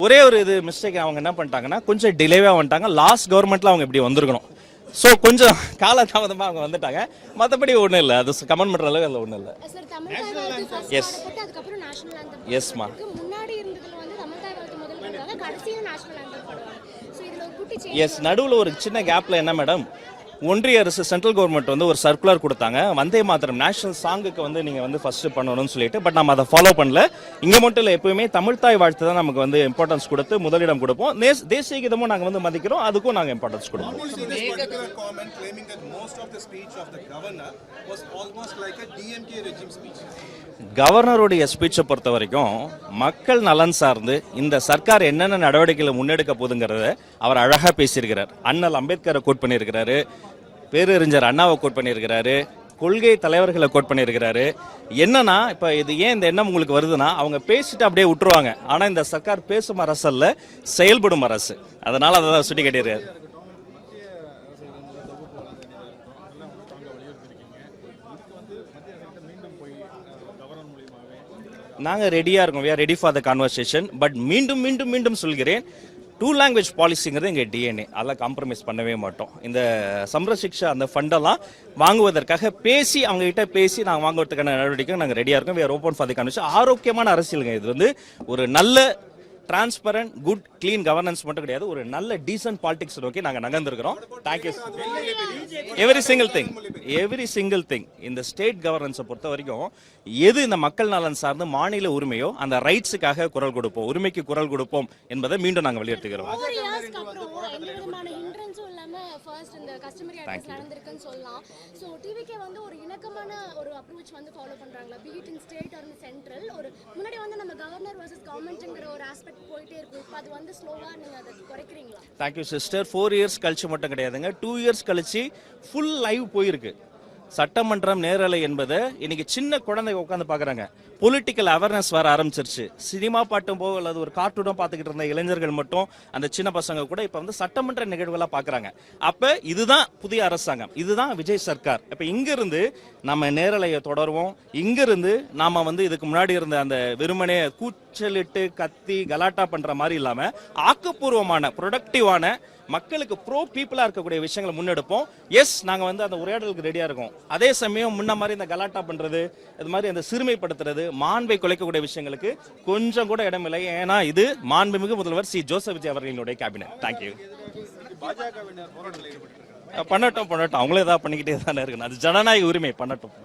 ஒரே ஒரு இது மிஸ்டேக் அவங்க என்ன பண்ணிட்டாங்கன்னா கொஞ்சம் டிலேவாக வந்துட்டாங்க. லாஸ்ட் கவர்மெண்ட்ல அவங்க இப்படி வந்திருக்கணும். ஸோ கொஞ்சம் காலதாமதமாக அவங்க வந்துட்டாங்க. மற்றபடி ஒன்றும் இல்லை, அது கமெண்ட் பண்ணுற அளவு அதில் ஒன்றும் இல்லை. எஸ் எஸ்மா எஸ் நடுவில் ஒரு சின்ன கேப்ல என்ன மேடம், ஒன்றிய அரசு சென்ட்ரல் கவர்மெண்ட் வந்து ஒரு சர்க்குலர் கொடுத்தாங்க, வந்தே மாதரம் நேஷனல் சாங்குக்கு வந்து நீங்கள் வந்து ஃபர்ஸ்ட் பண்ணணும்னு சொல்லிட்டு. பட் நம்ம அதை ஃபாலோ பண்ணல. இங்கே மட்டும் இல்லை, எப்பவுமே தமிழ்தாய் வாழ்த்து தான் நமக்கு வந்து இம்பார்ட்டன்ஸ் கொடுத்து முதலிடம் கொடுப்போம். தேசிய கீதமும் நாங்கள் வந்து மதிக்கிறோம், அதுக்கும் நாங்கள் இம்பார்ட்டன்ஸ் கொடுப்போம். கவர்னருடைய ஸ்பீச்சை பொறுத்த வரைக்கும் மக்கள் நலன் சார்ந்து இந்த சர்க்கார் என்னென்ன நடவடிக்கைகளை முன்னெடுக்க போகுதுங்கிறத அவர் அழகாக பேசியிருக்கிறார். அண்ணல் அம்பேத்கரை கோட் பண்ணியிருக்கிறாரு, பேரறிஞர் அண்ணாவை கோட் பண்ணியிருக்கிறாரு, கொள்கை தலைவர்களை கோட் பண்ணியிருக்கிறாரு. என்னன்னா இப்போ இது ஏன் இந்த எண்ணம் உங்களுக்கு வருதுன்னா, அவங்க பேசிட்டு அப்படியே விட்டுருவாங்க. ஆனால் இந்த சர்க்கார் பேசும் அரசு அல்ல, செயல்படும் அரசு. அதனால அதை சுட்டி காட்டியிருக்காரு. நாங்கள் ரெடியாக இருக்கோம். we are ready for the conversation. But மீண்டும் மீண்டும் மீண்டும் சொல்கிறேன், 2 language பாலிசிங்கிறது எங்கள் டிஎன்ஏ. அதெல்லாம் காம்ப்ரமைஸ் பண்ணவே மாட்டோம். இந்த சம்ரசிக்ஷா அந்த ஃபண்டெல்லாம் வாங்குவதற்காக பேசி அவங்ககிட்ட பேசி நாங்கள் வாங்குவதற்கான நடவடிக்கை நாங்கள் ரெடியாக இருக்கோம். we are open for the conversation. ஆரோக்கியமான அரசியலுங்க இது. வந்து ஒரு நல்ல டிரான்ஸ்பரண்ட் குட் கிளீன் கவர்னன்ஸ் மட்டும் கிடையாது, ஒரு நல்ல டீசன்ட் பாலிடிக்ஸ் நோக்கி நாங்கள் நகர்ந்துருக்கிறோம். தேங்க்யூ. எவ்ரி சிங்கிள் திங் இந்த ஸ்டேட் கவர்னன்ஸை பொறுத்த வரைக்கும் எது இந்த மக்கள் நலன் சார்ந்து மாநில உரிமையோ அந்த ரைட்ஸுக்காக குரல் கொடுப்போம், உரிமைக்கு குரல் கொடுப்போம் என்பதை மீண்டும் நாங்கள் வலியுறுத்துகிறோம். Thank you sister. 4 years கழிச்சு மட்டும் கிடையாதுங்க, 2 years கழிச்சு ஃபுல் லைவ் போயிருக்கு. சட்டமன்றம் நேரலை என்பதை இன்னைக்கு சின்ன குழந்தைங்க உட்காந்து பாக்குறாங்க. பொலிட்டிக்கல் அவேர்னஸ் வர ஆரம்பிச்சிருச்சு. சினிமா பாட்டும் போக அல்லது ஒரு கார்ட்டூனும் பார்த்துக்கிட்டு இருந்த இளைஞர்கள் மட்டும், அந்த சின்ன பசங்க கூட இப்ப வந்து சட்டமன்ற நிகழ்வுகளா பாக்குறாங்க. அப்ப இதுதான் புதிய அரசாங்கம், இதுதான் விஜய் சர்க்கார். இப்ப இங்கிருந்து நம்ம நேரலையை தொடருவோம். இங்கிருந்து நாம வந்து இதுக்கு முன்னாடி இருந்த அந்த வெறுமனே கூச்சலிட்டு கத்தி கலாட்டா பண்ற மாதிரி இல்லாம ஆக்கப்பூர்வமான ப்ரொடக்டிவான மக்களுக்கு ப்ரோ பீப்புளா இருக்கக்கூடிய விஷயங்களை முன்னெடுப்போம். எஸ், நாங்க வந்து அந்த உரையாடலுக்கு ரெடியா இருக்கோம். அதே சமயம் முன்ன மாதிரி இந்த கலாட்டா பண்றது, இது மாதிரி அந்த சிறுமைப்படுத்துறது, மாண்பை குலைக்கக்கூடிய விஷயங்களுக்கு கொஞ்சம் கூட இடமில்லை. ஏன்னா இது மாண்புமிகு முதல்வர் சி ஜோசப் விஜய் அவர்களினுடைய கேபினட். தேங்க்யூ. பண்ணட்டும், அவங்களே ஏதாவது பண்ணிக்கிட்டே தானே இருக்கணும். அது ஜனநாயக உரிமை, பண்ணட்டும்.